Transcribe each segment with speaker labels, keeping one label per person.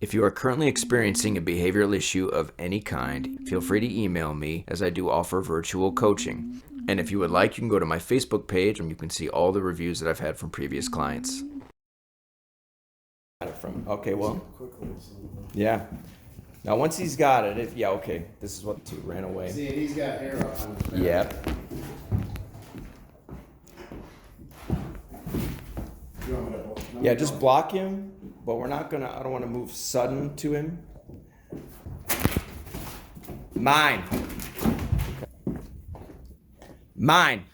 Speaker 1: If you are currently experiencing a behavioral issue of any kind, feel free to email me as I do offer virtual coaching. And if you would like, you can go to my Facebook page and you can see all the reviews that I've had from previous clients. Okay, well, yeah. Now once he's got it, yeah, okay. This is what ran away.
Speaker 2: See, he's got hair up on his back.
Speaker 1: Yep.
Speaker 2: You want me to hold-
Speaker 1: Yeah, just block him, but I don't want to move sudden to him. Mine. Mine.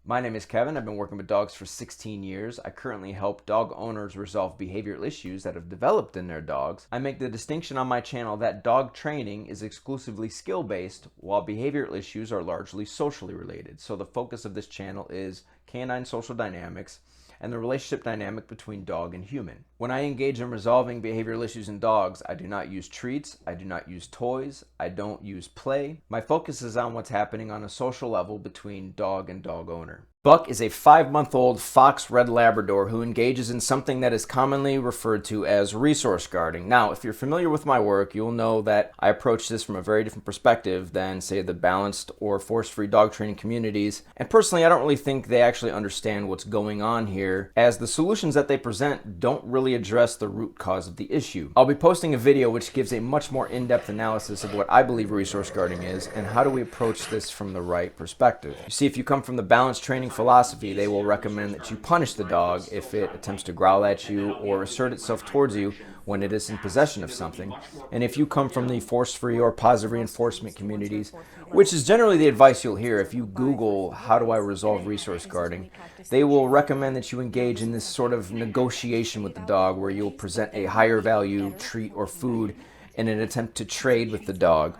Speaker 1: My name is Kevin. I've been working with dogs for 16 years. I currently help dog owners resolve behavioral issues that have developed in their dogs. I make the distinction on my channel that dog training is exclusively skill-based, while behavioral issues are largely socially related. So the focus of this channel is canine social dynamics and the relationship dynamic between dog and human. When I engage in resolving behavioral issues in dogs, I do not use treats, I do not use toys, I don't use play. My focus is on what's happening on a social level between dog and dog owner. Buck is a 5-month-old Fox Red Labrador who engages in something that is commonly referred to as resource guarding. Now, if you're familiar with my work, you'll know that I approach this from a very different perspective than, say, the balanced or force-free dog training communities. And personally, I don't really think they actually understand what's going on here, as the solutions that they present don't really address the root cause of the issue. I'll be posting a video which gives a much more in-depth analysis of what I believe resource guarding is and how do we approach this from the right perspective. You see, if you come from the balanced training philosophy, they will recommend that you punish the dog if it attempts to growl at you or assert itself towards you when it is in possession of something. And if you come from the force-free or positive reinforcement communities, which is generally the advice you'll hear if you Google how do I resolve resource guarding, they will recommend that you engage in this sort of negotiation with the dog where you'll present a higher value treat or food in an attempt to trade with the dog.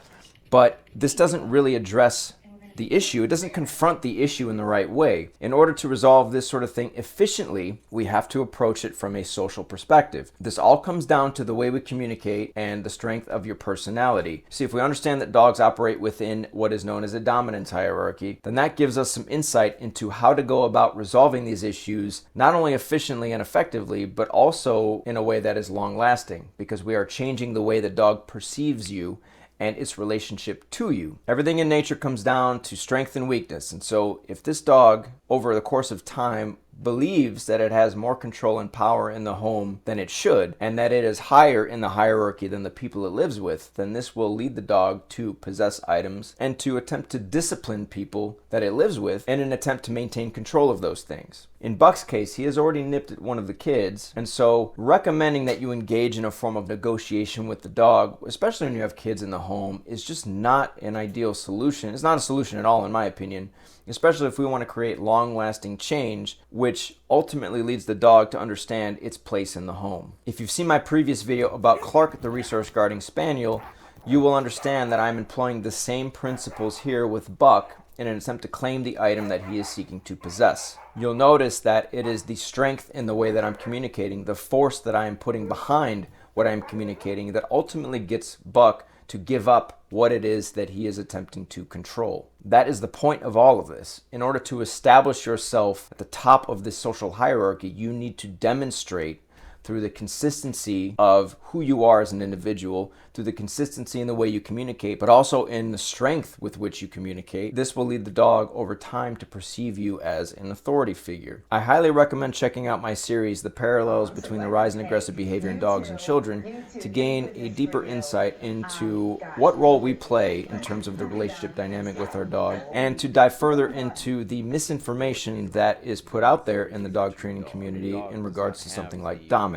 Speaker 1: But this doesn't really address the issue. It doesn't confront the issue in the right way. In order to resolve this sort of thing efficiently, we have to approach it from a social perspective. This all comes down to the way we communicate and the strength of your personality. See, if we understand that dogs operate within what is known as a dominance hierarchy, then that gives us some insight into how to go about resolving these issues, not only efficiently and effectively, but also in a way that is long-lasting, because we are changing the way the dog perceives you and its relationship to you. Everything in nature comes down to strength and weakness. And so if this dog, over the course of time, believes that it has more control and power in the home than it should, and that it is higher in the hierarchy than the people it lives with, then this will lead the dog to possess items and to attempt to discipline people that it lives with in an attempt to maintain control of those things. In Buck's case, he has already nipped at one of the kids, and so recommending that you engage in a form of negotiation with the dog, especially when you have kids in the home, is just not an ideal solution. It's not a solution at all, in my opinion, especially if we want to create long-lasting change, which ultimately leads the dog to understand its place in the home. If you've seen my previous video about Clark, the resource guarding spaniel, you will understand that I'm employing the same principles here with Buck in an attempt to claim the item that he is seeking to possess. You'll notice that it is the strength in the way that I'm communicating, the force that I am putting behind what I'm communicating, that ultimately gets Buck to give up what it is that he is attempting to control. That is the point of all of this. In order to establish yourself at the top of this social hierarchy, you need to demonstrate through the consistency of who you are as an individual, through the consistency in the way you communicate, but also in the strength with which you communicate. This will lead the dog over time to perceive you as an authority figure. I highly recommend checking out my series, The Parallels Between the Rise in Aggressive Behavior in Dogs and Children, to gain a deeper insight into what role we play in terms of the relationship dynamic with our dog, and to dive further into the misinformation that is put out there in the dog training community in regards to something like dominance.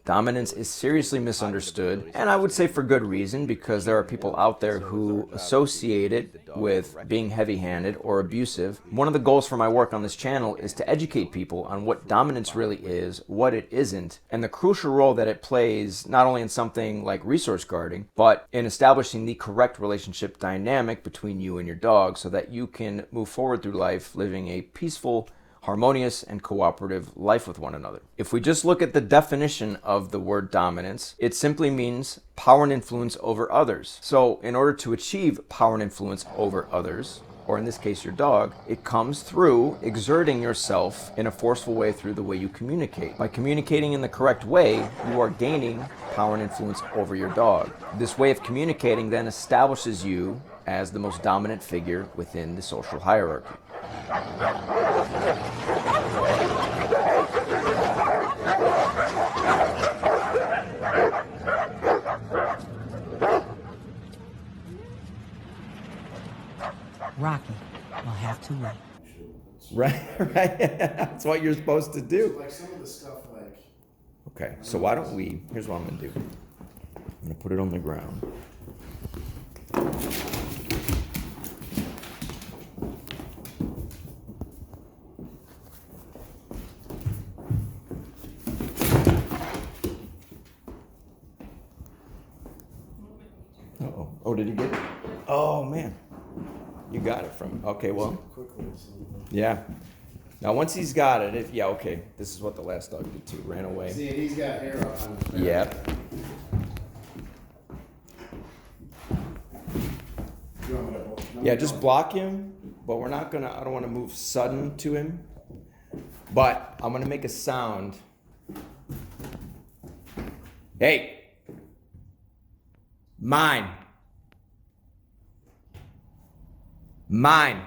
Speaker 1: Dominance is seriously misunderstood, and I would say for good reason, because there are people out there who associate it with being heavy-handed or abusive. One of the goals for my work on this channel is to educate people on what dominance really is, what it isn't, and the crucial role that it plays not only in something like resource guarding, but in establishing the correct relationship dynamic between you and your dog so that you can move forward through life living a peaceful, harmonious, and cooperative life with one another. If we just look at the definition of the word dominance, it simply means power and influence over others. So in order to achieve power and influence over others, or in this case your dog, it comes through exerting yourself in a forceful way through the way you communicate. By communicating in the correct way, you are gaining power and influence over your dog. This way of communicating then establishes you as the most dominant figure within the social hierarchy.
Speaker 3: Rocky will have to wait.
Speaker 1: Right? That's what you're supposed to do.
Speaker 2: Like some of the stuff, like
Speaker 1: Okay, so why don't we, here's what I'm gonna do. I'm gonna put it on the ground. Uh-oh. Oh, did he get it? Oh, man. You got it from, okay, well,
Speaker 2: quickly. So.
Speaker 1: yeah. Now, once he's got it, yeah, okay. This is what the last dog did too, ran away.
Speaker 2: See, and he's got hair up on his back.
Speaker 1: Yep.
Speaker 2: You want me to hold? No,
Speaker 1: Yeah,
Speaker 2: you
Speaker 1: just
Speaker 2: don't.
Speaker 1: block him, but we're not gonna, I don't wanna move sudden to him. But I'm gonna make a sound. Hey! Mine! Mine!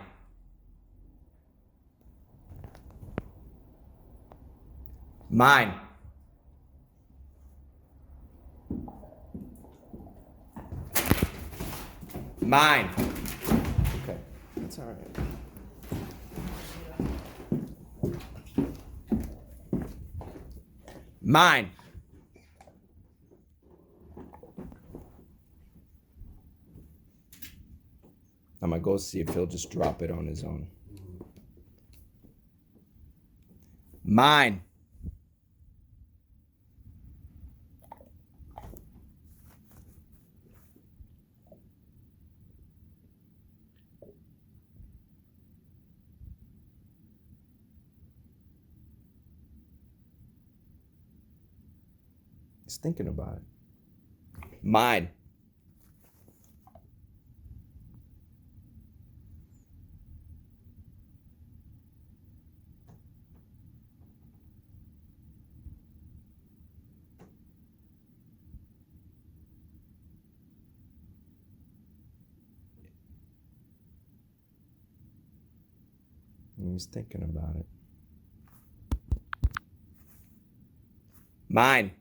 Speaker 1: Mine! Mine! Okay, that's all right. Mine! I'm gonna go see if he'll just drop it on his own. Mine! He's thinking about it. Mine. He's thinking about it. Mine.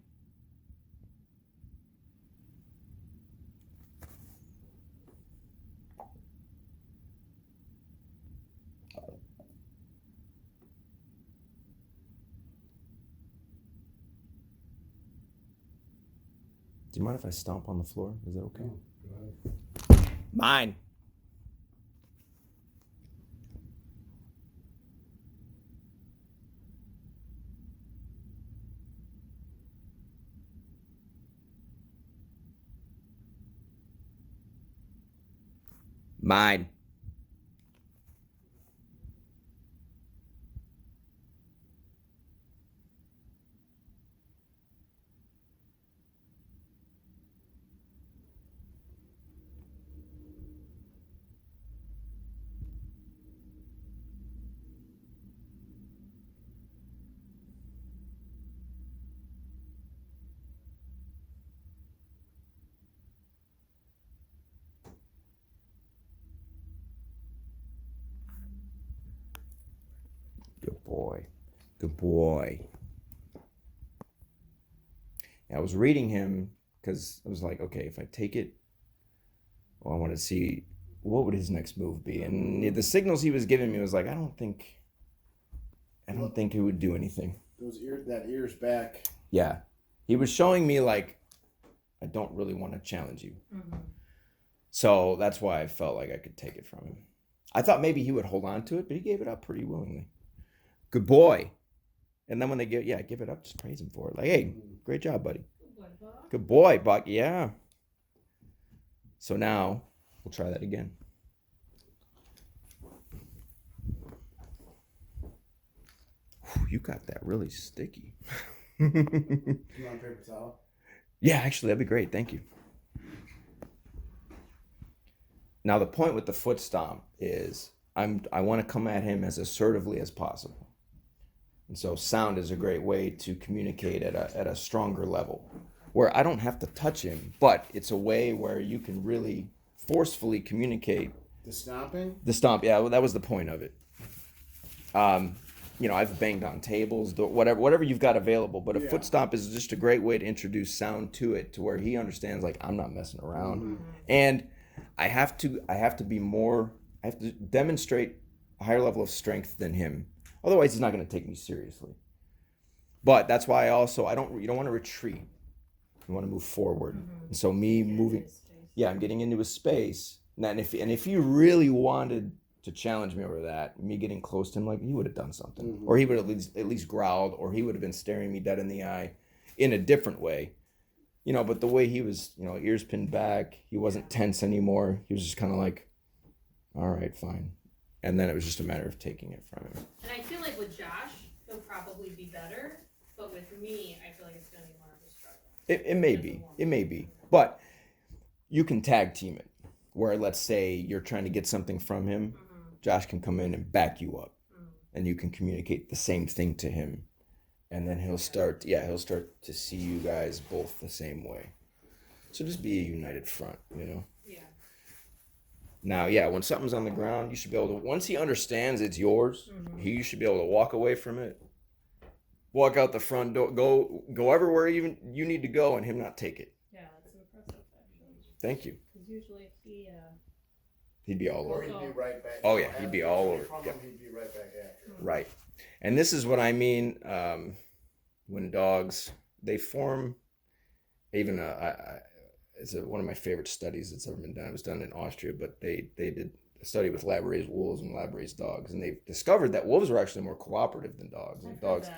Speaker 1: Do you mind if I stomp on the floor? Is that okay?
Speaker 2: Go ahead.
Speaker 1: Mine. Mine. Good boy. Good boy. I was reading him because I was like, okay, if I take it, well, I want to see what would his next move be. And the signals he was giving me was like, I don't think he would do anything.
Speaker 2: That ear's back.
Speaker 1: Yeah. He was showing me like, I don't really want to challenge you.
Speaker 3: Mm-hmm.
Speaker 1: So that's why I felt like I could take it from him. I thought maybe he would hold on to it, but he gave it up pretty willingly. Good boy. And then when they give it up, just praise him for it. Like, hey, great job, buddy. Good boy, Buck. Yeah. So now we'll try that again. Whew, you got that really sticky.
Speaker 2: You want paper towel?
Speaker 1: Yeah, actually, that'd be great. Thank you. Now, the point with the foot stomp is I want to come at him as assertively as possible. And so sound is a great way to communicate at a stronger level, where I don't have to touch him, but it's a way where you can really forcefully communicate.
Speaker 2: The stomping?
Speaker 1: The stomp, yeah, well, that was the point of it. I've banged on tables, whatever you've got available, but a foot stomp is just a great way to introduce sound to it, to where he understands, like, I'm not messing around. Mm-hmm. And I have to demonstrate a higher level of strength than him. Otherwise, he's not going to take me seriously. But that's why you don't want to retreat. You want to move forward. Mm-hmm. And so me moving, I'm getting into his space. And if you really wanted to challenge me over that, me getting close to him, like, he would have done something. Mm-hmm. Or he would have at least growled, or he would have been staring me dead in the eye in a different way. But the way he was, ears pinned back, he wasn't tense anymore. He was just kind of like, all right, fine. And then it was just a matter of taking it from him.
Speaker 4: And I feel like with Josh, he'll probably be better. But with me, I feel like it's going to be more of a struggle.
Speaker 1: It may be. But you can tag team it, where let's say you're trying to get something from him. Mm-hmm. Josh can come in and back you up. Mm-hmm. And you can communicate the same thing to him. And then he'll start to see you guys both the same way. So just be a united front, Yeah. Now, when something's on the ground, you should be able to, once he understands it's yours, mm-hmm. You should be able to walk away from it, walk out the front door, go everywhere even you need to go, and him not take it.
Speaker 4: Yeah, that's impressive, actually.
Speaker 1: Tsk you.
Speaker 4: Because usually
Speaker 1: he'd be all over.
Speaker 2: He'd be right back.
Speaker 1: Oh, yeah, he'd be all over.
Speaker 2: Yep. He'd be right back after.
Speaker 1: Right. And this is what I mean when dogs, they form, even it's one of my favorite studies that's ever been done. It was done in Austria, but they did a study with lab-raised wolves and lab-raised dogs, and they discovered that wolves were actually more cooperative than dogs. And dogs,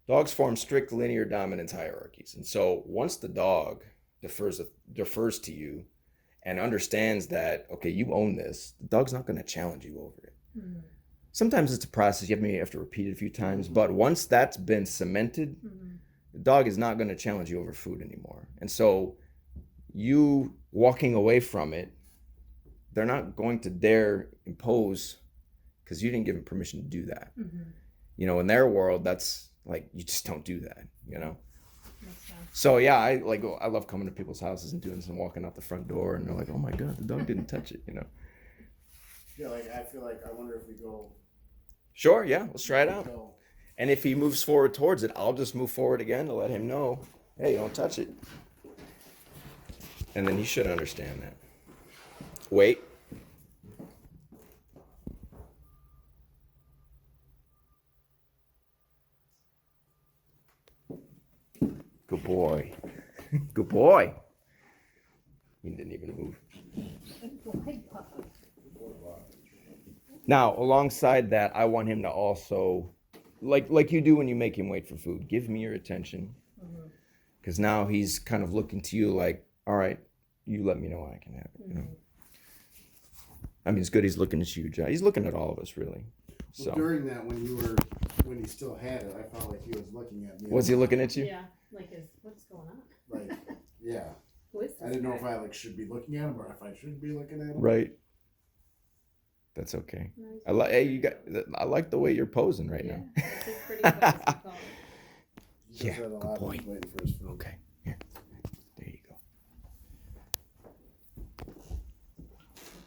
Speaker 1: dogs form strict linear dominance hierarchies. And so once the dog defers to you and understands that, okay, you own this, the dog's not going to challenge you over it. Mm-hmm. Sometimes it's a process. You may have to repeat it a few times, mm-hmm. but once that's been cemented, mm-hmm. the dog is not going to challenge you over food anymore. And so you walking away from it, they're not going to dare impose, because you didn't give them permission to do that. Mm-hmm. In their world, that's like, you just don't do that, So I love coming to people's houses and doing some walking out the front door, and they're like, oh my God, the dog didn't touch it,
Speaker 2: Yeah, I feel like, I wonder if we go.
Speaker 1: Sure, yeah, let's try it out. And if he moves forward towards it, I'll just move forward again to let him know, hey, don't touch it. And then he should understand that. Wait. Good boy. Good boy. He didn't even move. Now, alongside that, I want him to also, like you do when you make him wait for food, give me your attention. Because now he's kind of looking to you like, all right, you let me know when I can have it. I mean, it's good he's looking at you, John. He's looking at all of us, really.
Speaker 2: Well, so during that, when he still had it, I felt like he was looking at me.
Speaker 1: Was he looking at you?
Speaker 4: Yeah, like, what's going on?
Speaker 2: Like, yeah.
Speaker 4: Who is this?
Speaker 2: I didn't know if I should be looking at him or if I should be looking at him.
Speaker 1: Right. That's okay. Nice. I like the way you're posing right now.
Speaker 4: It's a pretty fast call.
Speaker 1: Yeah, good boy. Okay, here. There you go.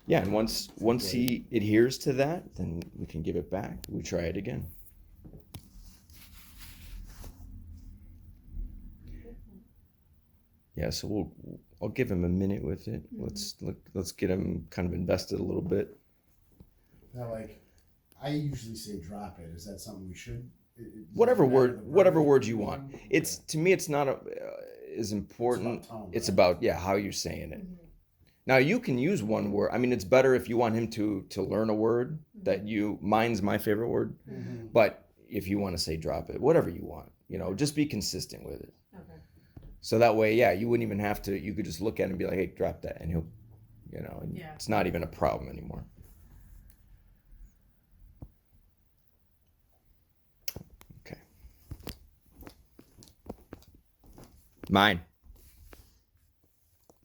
Speaker 1: Yeah, and once he adheres to that, then we can give it back. We try it again. Yeah, so I'll give him a minute with it. Mm-hmm. Let's get him kind of invested a little bit.
Speaker 2: Now, like, I usually say drop it. Is that something we should?
Speaker 1: Whatever word you want. It's, to me, it's not as important.
Speaker 2: It's about tone,
Speaker 1: it's about how you're saying it. Mm-hmm. Now you can use one word. I mean, it's better if you want him to learn a word that mine's my favorite word. Mm-hmm. But if you want to say drop it, whatever you want, just be consistent with it. Okay. So that way, you wouldn't even have to. You could just look at him and be like, hey, drop that, and he'll, it's not even a problem anymore. Mine.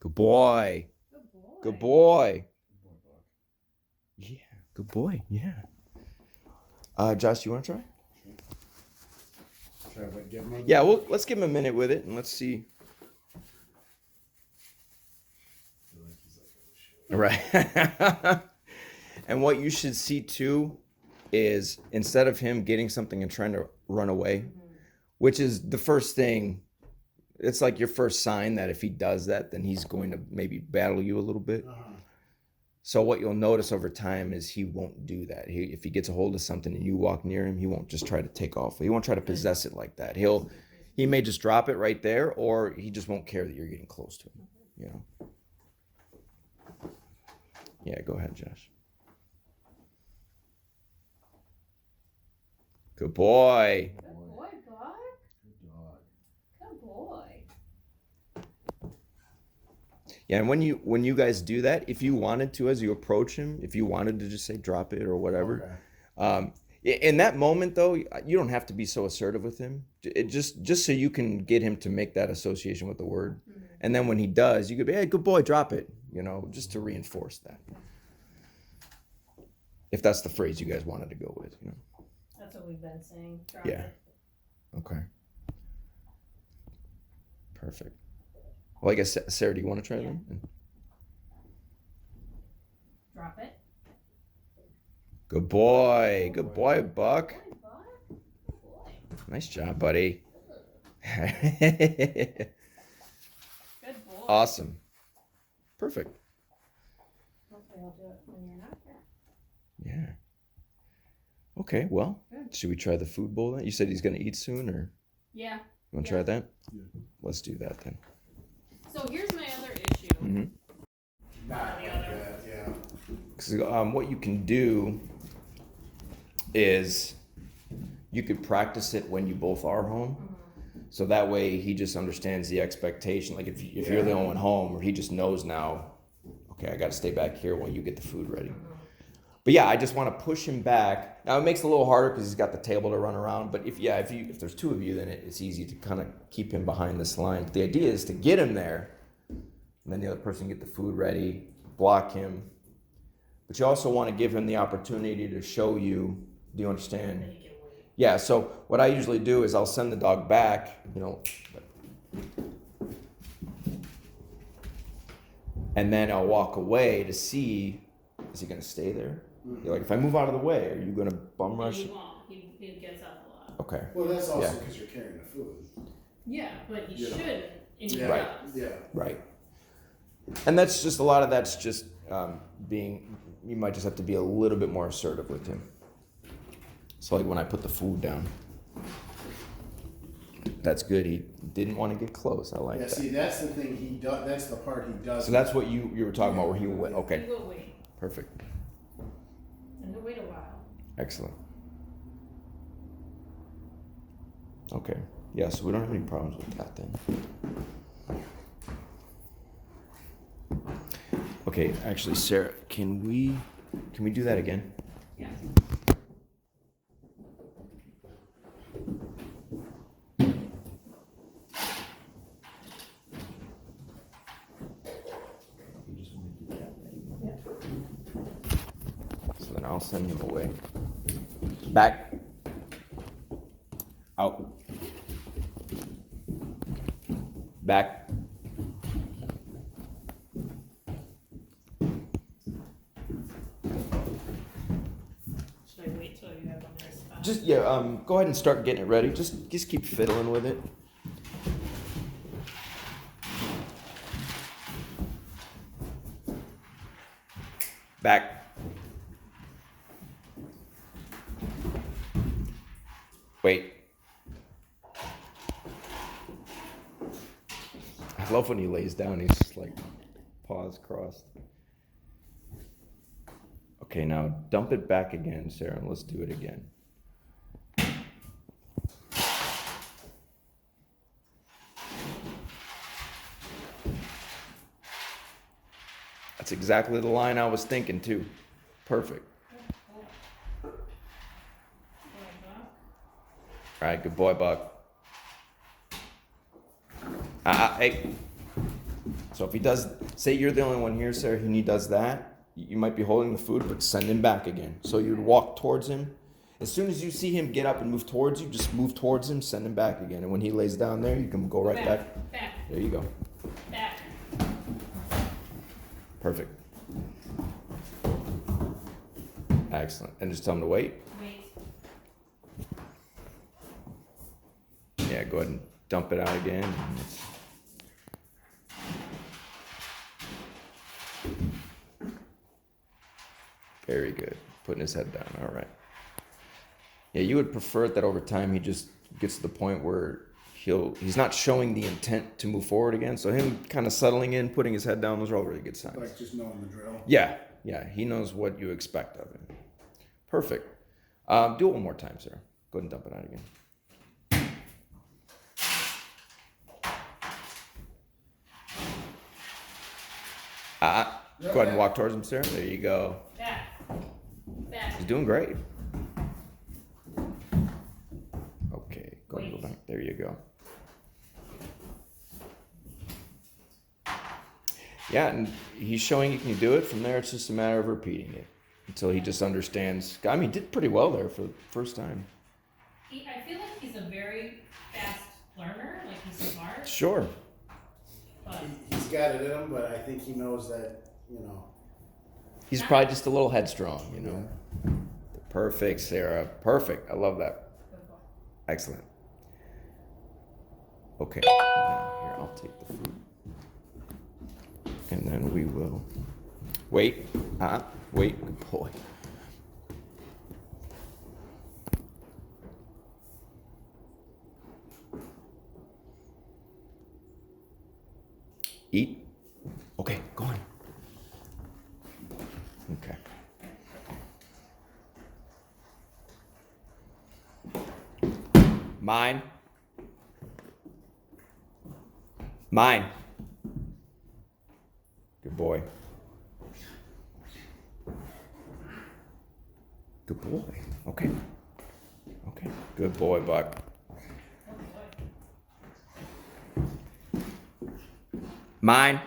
Speaker 1: Good boy.
Speaker 4: Good boy.
Speaker 1: Good boy. Yeah. Good boy. Yeah. Josh, you want to try?
Speaker 2: Should I give him a
Speaker 1: Yeah, well, let's give him a minute with it and let's see.
Speaker 2: I feel like he's like, oh, shit.
Speaker 1: Right. And what you should see too is instead of him getting something and trying to run away, which is the first thing, it's like your first sign that if he does that, then he's going to maybe battle you a little bit. So what you'll notice over time is he won't do that. If he gets a hold of something and you walk near him, he won't just try to take off. He won't try to possess it like that. He may just drop it right there, or he just won't care that you're getting close to him. You know. Yeah, go ahead, Josh. Good boy.
Speaker 4: Good boy, Buck.
Speaker 2: Good dog.
Speaker 4: Good boy.
Speaker 1: Yeah, and when you guys do that, if you wanted to, as you approach him, if you wanted to just say drop it or whatever, in that moment though, you don't have to be so assertive with him. It just so you can get him to make that association with the word, and then when he does, you could be, hey, good boy, drop it. You know, just to reinforce that. If that's the phrase you guys wanted to go with, you know.
Speaker 4: That's what we've been saying. Drop
Speaker 1: Yeah.
Speaker 4: it.
Speaker 1: Okay. Perfect. Well, I guess, Sarah, do you want to try
Speaker 4: Yeah.
Speaker 1: them?
Speaker 4: Drop it.
Speaker 1: Good boy. Good boy, Buck.
Speaker 4: Good boy, Buck. Good boy.
Speaker 1: Nice job, buddy.
Speaker 4: Good boy.
Speaker 1: Awesome. Perfect.
Speaker 4: Hopefully I'll do it when you're not here.
Speaker 1: Yeah. Okay, well,
Speaker 4: Good.
Speaker 1: should we try the food bowl then? You said he's going to eat soon, or
Speaker 4: Yeah.
Speaker 1: you want to
Speaker 4: Yeah.
Speaker 1: try that?
Speaker 2: Yeah.
Speaker 1: Let's do that then.
Speaker 4: So here's my other issue.
Speaker 1: Mm-hmm.
Speaker 2: Not like that, yeah.
Speaker 1: What you can do is you could practice it when you both are home. So that way he just understands the expectation. Like if you're the only one home, or he just knows now, okay, I got to stay back here while you get the food ready. But yeah, I just want to push him back. Now it makes it a little harder because he's got the table to run around. But if there's two of you, then it's easy to kind of keep him behind this line. But the idea is to get him there, and then the other person get the food ready, block him. But you also want to give him the opportunity to show you. Do you understand?
Speaker 4: Then you can wait.
Speaker 1: Yeah. So what I usually do is I'll send the dog back, and then I'll walk away to see, is he going to stay there? You're like, if I move out of the way, are you going to bum rush?
Speaker 4: He won't. He gets up a lot.
Speaker 1: Okay.
Speaker 2: Well, that's also
Speaker 1: Yeah.
Speaker 2: because you're carrying the food.
Speaker 4: Yeah, but he
Speaker 2: Yeah.
Speaker 4: shouldn't. And he
Speaker 1: Right.
Speaker 4: does.
Speaker 2: Yeah.
Speaker 1: Right. And that's just a lot of that's just you might just have to be a little bit more assertive with him. So like when I put the food down, that's good. He didn't want to get close. I like
Speaker 2: Yeah,
Speaker 1: that.
Speaker 2: see, that's the thing he does. That's the part he does.
Speaker 1: So that's what you were talking about, where he went.
Speaker 4: He
Speaker 1: Okay.
Speaker 4: will wait.
Speaker 1: Perfect.
Speaker 4: And he'll wait a while.
Speaker 1: Excellent. Okay. Yeah, so we don't have any problems with that then. Okay, actually, Sarah, can we do that again?
Speaker 4: Yeah.
Speaker 1: So then I'll send him away. Back. Out. Back.
Speaker 4: Should I wait till you have a nice spot?
Speaker 1: Just go ahead and start getting it ready. Just keep fiddling with it. Back. Wait. I love when he lays down, he's just like paws crossed. Okay, now dump it back again, Sarah, and let's do it again. That's exactly the line I was thinking too. Perfect. All right, good boy, Buck. Hey. So if he does, say you're the only one here, Sarah, and he does that, you might be holding the food, but send him back again. So you'd walk towards him. As soon as you see him get up and move towards you, just move towards him, send him back again. And when he lays down there, you can go right back.
Speaker 4: Back.
Speaker 1: There you go.
Speaker 4: Back.
Speaker 1: Perfect. Excellent. And just tell him to wait.
Speaker 4: Wait.
Speaker 1: Yeah, go ahead and dump it out again. Very good. Putting his head down. All right. Yeah, you would prefer it that over time he just gets to the point where he's not showing the intent to move forward again. So him kind of settling in, putting his head down, those are all really good signs.
Speaker 2: Like just knowing the drill.
Speaker 1: Yeah, he knows what you expect of him. Perfect. Do it one more time, sir. Go ahead and dump it out again. Go ahead and walk towards him, sir. There you go.
Speaker 4: Back. Back.
Speaker 1: He's doing great. Okay, go ahead and go back. There you go. Yeah, and he's showing you can do it. From there, it's just a matter of repeating it until he just understands. I mean, he did pretty well there for the first time.
Speaker 4: I feel like he's a very fast learner. Like he's smart.
Speaker 1: Sure.
Speaker 4: But
Speaker 2: He's got it in him, but I think he knows that,
Speaker 1: He's probably just a little headstrong, you know. Perfect, Sarah. Perfect. I love that. Excellent. Okay. Now, here, I'll take the food. And then we will wait. Wait. Good boy. Eat. Okay, go on. Okay. Mine. Good boy. Good boy. Okay. Good boy, Buck. Mine.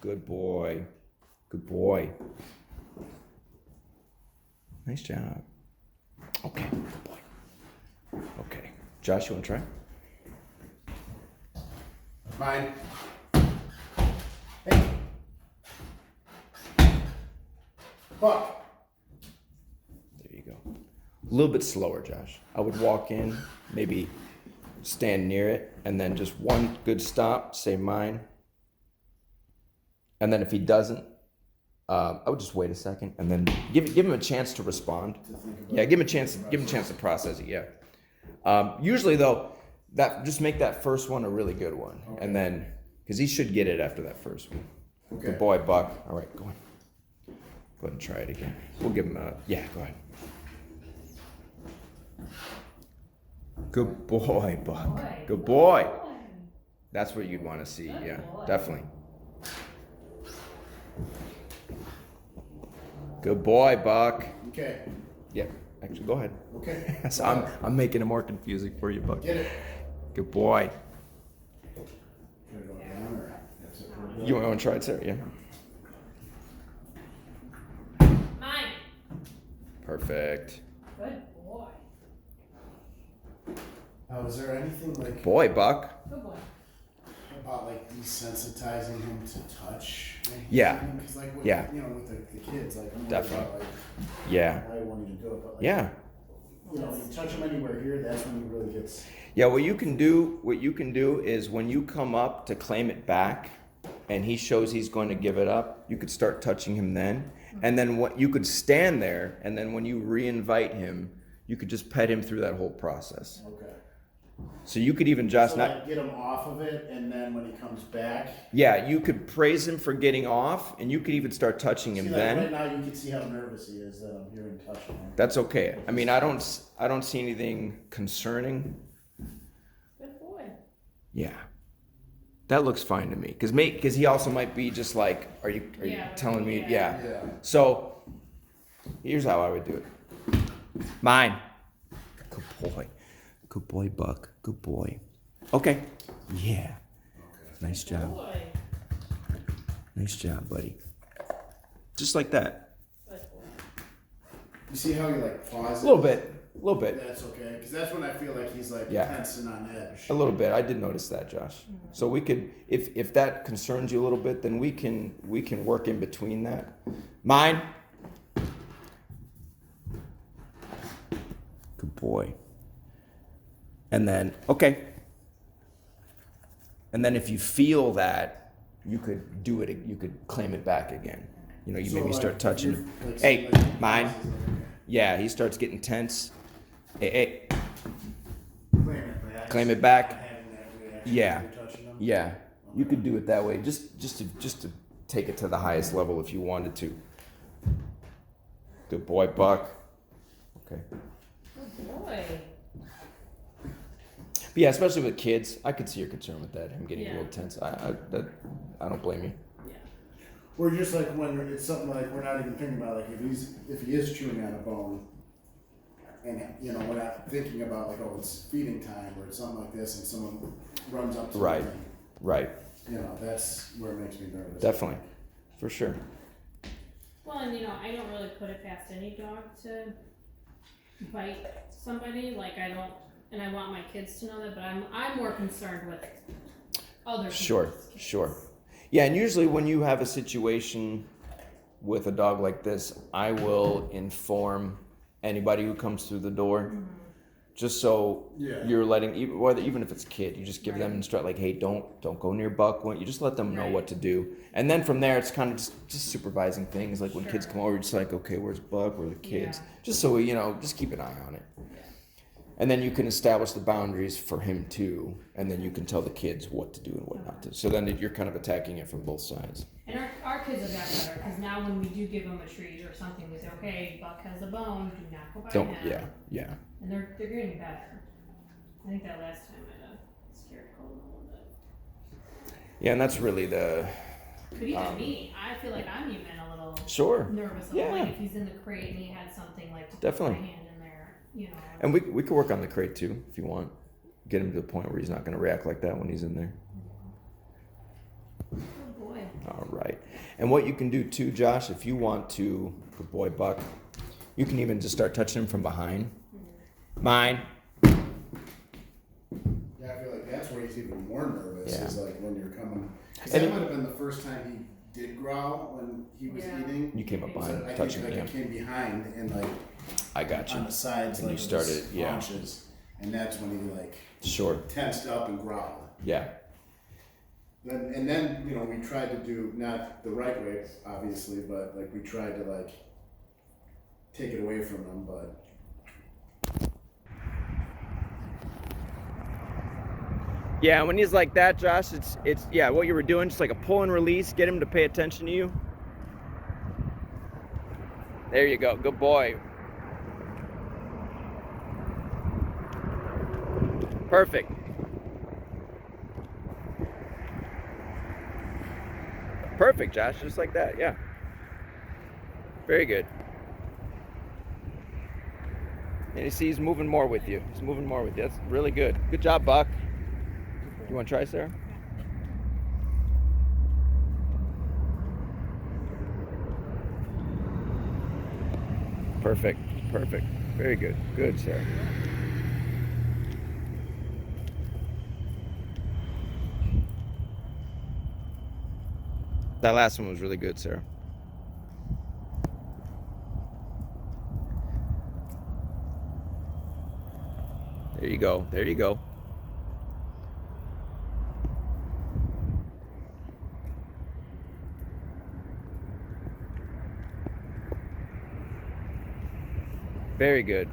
Speaker 1: Good boy. Nice job. Okay, good boy. Okay. Josh, you want to try?
Speaker 2: Mine. Hey. Buck.
Speaker 1: There you go. A little bit slower, Josh. I would walk in, maybe stand near it, and then just one good stop, say mine. And then if he doesn't, I would just wait a second and then give him a chance to respond. Yeah, give him a chance to process it. Yeah. Usually though, just make that first one a really good one, and then because he should get it after that first one.
Speaker 2: Okay.
Speaker 1: Good boy, Buck. All right, go on. Go ahead and try it again. We'll give him a go ahead. Good boy, Buck. Good boy. That's what you'd want to see. Yeah, definitely. Good boy, Buck.
Speaker 2: Okay.
Speaker 1: Yeah, actually, go ahead.
Speaker 2: Okay.
Speaker 1: So I'm making it more confusing for you, Buck.
Speaker 2: Get it.
Speaker 1: Good boy.
Speaker 2: Can I go down or that's it for
Speaker 1: You want to try it, Sarah? Yeah.
Speaker 4: mine.
Speaker 1: Perfect.
Speaker 4: Good boy.
Speaker 2: Now, is there anything like
Speaker 1: Boy, Buck.
Speaker 4: Good boy.
Speaker 2: about like desensitizing him to touch?
Speaker 1: Yeah.
Speaker 2: Because like with,
Speaker 1: Yeah.
Speaker 2: with the kids, like I'm worried
Speaker 1: Definitely.
Speaker 2: about, like,
Speaker 1: Yeah.
Speaker 2: I want you to do it, but like,
Speaker 1: Yeah.
Speaker 2: You touch him anywhere here, that's when he really gets.
Speaker 1: Yeah, what you can do is when you come up to claim it back and he shows he's going to give it up, you could start touching him then. And then what you could stand there, and then when you re-invite him, you could just pet him through that whole process.
Speaker 2: Okay.
Speaker 1: So you could even just
Speaker 2: So
Speaker 1: not
Speaker 2: like get him off of it, and then when he comes back.
Speaker 1: yeah, you could praise him for getting off, and you could even start touching him
Speaker 2: See, like
Speaker 1: then.
Speaker 2: right now, you can see how nervous he is that I'm hearing touching him.
Speaker 1: That's okay. I mean, I don't see anything concerning.
Speaker 4: Good boy.
Speaker 1: Yeah, that looks fine to me. Because he also might be just like, are you
Speaker 4: Yeah,
Speaker 1: telling me?
Speaker 4: yeah.
Speaker 1: Yeah.
Speaker 2: Yeah.
Speaker 1: So here's how I would do it. Mine. Good boy, Buck. Good boy. Okay. Yeah. Nice job.
Speaker 4: Boy.
Speaker 1: Nice job, buddy. Just like that.
Speaker 4: But
Speaker 2: You see how he like pauses?
Speaker 1: A little bit.
Speaker 2: That's okay, because that's when I feel like he's like
Speaker 1: Yeah.
Speaker 2: tense and on edge.
Speaker 1: A little bit. I did notice that, Josh. So we could, if that concerns you a little bit, then we can work in between that. Mine. Good boy. And then, okay. And then if you feel that, you could do it. You could claim it back again. You know, you
Speaker 2: So,
Speaker 1: maybe
Speaker 2: like,
Speaker 1: start
Speaker 2: if
Speaker 1: touching.
Speaker 2: you're, like,
Speaker 1: Hey,
Speaker 2: like,
Speaker 1: mine.
Speaker 2: pauses, like,
Speaker 1: Yeah, he starts getting tense. Hey.
Speaker 2: Claim it back.
Speaker 1: Claim it back.
Speaker 2: Not having that reaction
Speaker 1: Yeah.
Speaker 2: when you're touching them.
Speaker 1: Yeah, you could do it that way. Just to take it to the highest level if you wanted to. Good boy, Buck. Okay.
Speaker 4: good boy.
Speaker 1: But yeah, especially with kids, I could see your concern with that. Him getting a
Speaker 4: Yeah.
Speaker 1: little tense. I don't blame you.
Speaker 4: Yeah.
Speaker 2: Or just like when it's something like we're not even thinking about, like if he is chewing on a bone, and you know we're not thinking about like, oh, it's feeding time or it's something like this, and someone runs up to
Speaker 1: Right.
Speaker 2: him,
Speaker 1: Right.
Speaker 2: you know, that's where it makes me nervous.
Speaker 1: Definitely. For sure.
Speaker 4: Well, and I don't really put it past any dog to bite somebody. Like I don't, and I want my kids to know that. But I'm more concerned with other
Speaker 1: Sure.
Speaker 4: people's kids.
Speaker 1: Sure. Yeah, and usually when you have a situation with a dog like this, I will inform anybody who comes through the door, just so
Speaker 2: Yeah.
Speaker 1: you're letting, even if it's a kid, you just give them instruct like, hey, don't go near Buck. You just let them know
Speaker 4: Right.
Speaker 1: what to do, and then from there it's kind of just supervising things. Like when kids
Speaker 4: Sure.
Speaker 1: come over, you're just like, okay, where's Buck? Where are the kids?
Speaker 4: Yeah.
Speaker 1: Just so just keep an eye on it. And then you can establish the boundaries for him too, and then you can tell the kids what to do and what not to. So then you're kind of attacking it from both sides.
Speaker 4: And our kids have got better because now when we do give them a treat or something, we say, okay, Buck has a bone, do not go by
Speaker 1: Don't.
Speaker 4: him.
Speaker 1: Yeah.
Speaker 4: And they're getting better. I think that last time I scared Colton a little bit.
Speaker 1: Yeah, and that's really the
Speaker 4: But even me, I feel like I'm even a little
Speaker 1: sure.
Speaker 4: nervous.
Speaker 1: Yeah.
Speaker 4: Like if he's in the crate and he had something like to
Speaker 1: Definitely.
Speaker 4: put my hand in there,
Speaker 1: And we could work on the crate too if you want. Get him to the point where he's not going to react like that when he's in there.
Speaker 4: Oh boy.
Speaker 1: All right. And what you can do too, Josh, if you want to, good boy Buck, you can even just start touching him from behind. Mine.
Speaker 2: Yeah, I feel like that's where he's even more nervous.
Speaker 1: Yeah.
Speaker 2: Is like when you're coming. Because
Speaker 1: And
Speaker 2: that
Speaker 1: it-
Speaker 2: might have been the first time he did growl when he was
Speaker 4: Yeah.
Speaker 2: eating.
Speaker 1: You came up
Speaker 2: So
Speaker 1: behind,
Speaker 2: I
Speaker 1: touching
Speaker 2: think
Speaker 1: him.
Speaker 2: like it came behind and like
Speaker 1: I got you.
Speaker 2: on the sides,
Speaker 1: And
Speaker 2: like
Speaker 1: you
Speaker 2: of his
Speaker 1: started, yeah.
Speaker 2: haunches, and that's when he like
Speaker 1: Sure.
Speaker 2: tensed up and growled.
Speaker 1: Yeah.
Speaker 2: Then we tried to do not the right way, obviously, but like we tried to like take it away from him, but
Speaker 1: Yeah, when he's like that, Josh, it's yeah, what you were doing, just like a pull and release, get him to pay attention to you. There you go. Good boy. Perfect. Perfect, Josh, just like that, yeah. Very good. And you see he's moving more with you. He's moving more with you. That's really good. Good job, Buck. You want to try, Sarah? Perfect. Perfect. Very good. Good, Sarah. That last one was really good, Sarah. There you go. There you go. Very good.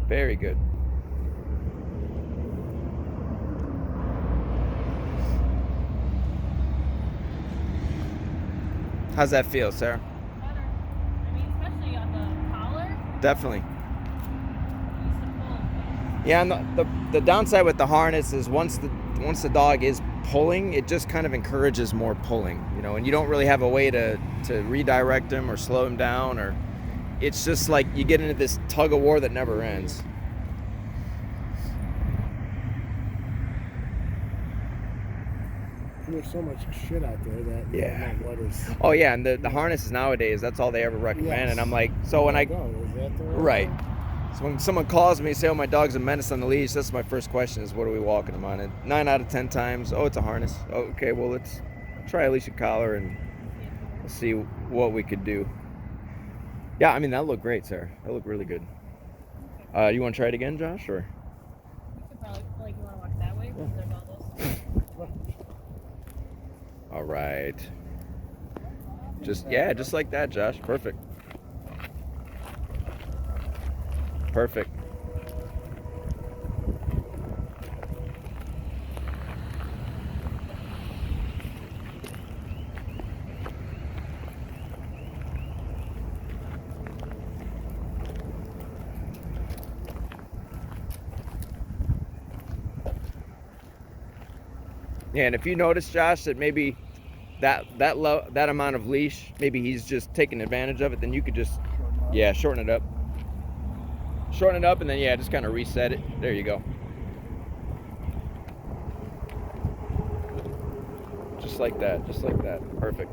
Speaker 1: Very good. How's that feel, Sarah?
Speaker 4: Better. I mean, especially on the collar.
Speaker 1: Definitely.
Speaker 4: Used to pull.
Speaker 1: Yeah, and the downside with the harness is once the dog is pulling, it just kind of encourages more pulling, and you don't really have a way to redirect him or slow him down, or it's just like you get into this tug of war that never ends.
Speaker 2: there's so much shit out there that you
Speaker 1: Yeah.
Speaker 2: don't know what is.
Speaker 1: Oh yeah, and the harnesses nowadays, that's all they ever recommend.
Speaker 2: Yes.
Speaker 1: And I'm like, so when I
Speaker 2: Is that the one?
Speaker 1: right. So when someone calls me and say, "Oh, my dog's a menace on the leash," that's my first question: is what are we walking him on? And 9 out of 10 times, oh, it's a harness. Oh, okay, well let's try a leash and collar and we'll see what we could do. Yeah, I mean that looked great, Sarah. That looked really good. You want to try it again, Josh, or?
Speaker 4: You could probably, like, you want to walk that way? Because there's all this.
Speaker 1: All right. Just like that, Josh. Perfect. Perfect. Yeah, and if you notice, Josh, that maybe that amount of leash, maybe he's just taking advantage of it, then you could just shorten it up. Shorten it up, and then just kind of reset it. There you go. Just like that. Just like that. Perfect.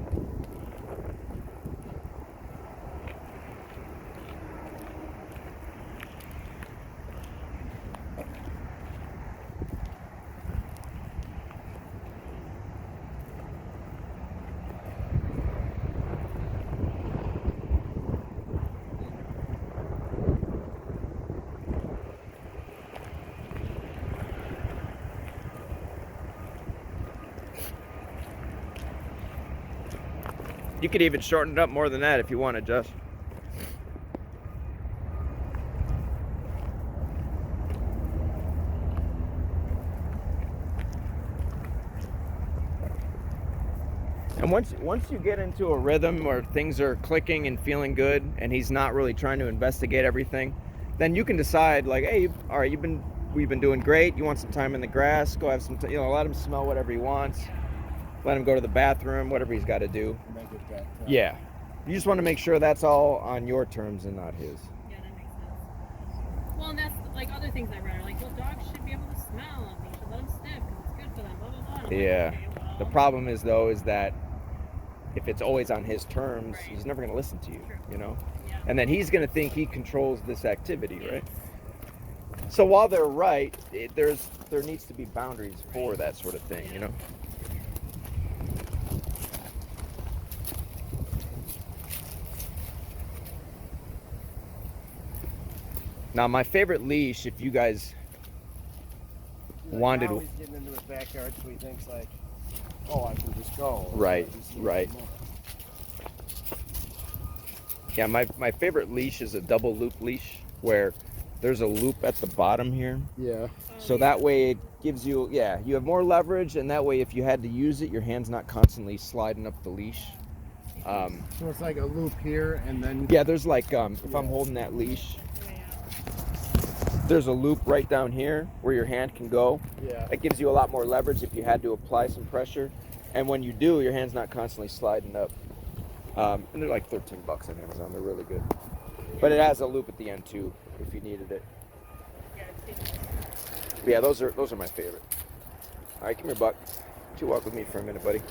Speaker 1: You could even shorten it up more than that if you wanted, Josh. And once you get into a rhythm where things are clicking and feeling good, and he's not really trying to investigate everything, then you can decide, like, hey, all right, we've been doing great. You want some time in the grass? Go have some, let him smell whatever he wants. Let him go to the bathroom, whatever he's got to do.
Speaker 2: Make it that.
Speaker 1: Yeah, you just want to make sure that's all on your terms and not his.
Speaker 4: Yeah, that makes sense. Well, and that's like other things I read are like, well, dogs should be able to smell and we should let them sniff because it's good for them, blah, blah, blah. And I'm like,
Speaker 1: Yeah.
Speaker 4: okay, well,
Speaker 1: The problem is, though, is that if it's always on his terms, he's never going to listen to you,
Speaker 4: True. Yeah.
Speaker 1: And then he's going to think he controls this activity, right? So while they're right, there needs to be boundaries for that sort of thing, Now, my favorite leash, if you guys wanted...
Speaker 2: Now he's getting into his backyard, so he thinks like, oh, I can just go.
Speaker 1: Right. Yeah, my favorite leash is a double loop leash where there's a loop at the bottom here.
Speaker 2: Yeah.
Speaker 1: So that way it gives you, you have more leverage, and that way if you had to use it, your hand's not constantly sliding up the leash.
Speaker 2: So it's like a loop here, and then...
Speaker 1: Yeah, there's like, if I'm holding that leash, there's a loop right down here where your hand can go.
Speaker 2: Yeah.
Speaker 1: It gives you a lot more leverage if you had to apply some pressure. And when you do, your hand's not constantly sliding up. And they're like $13 on Amazon. They're really good. But it has a loop at the end too, if you needed it. But yeah, those are my favorite. All right, come here, Buck. Why don't you walk with me for a minute, buddy?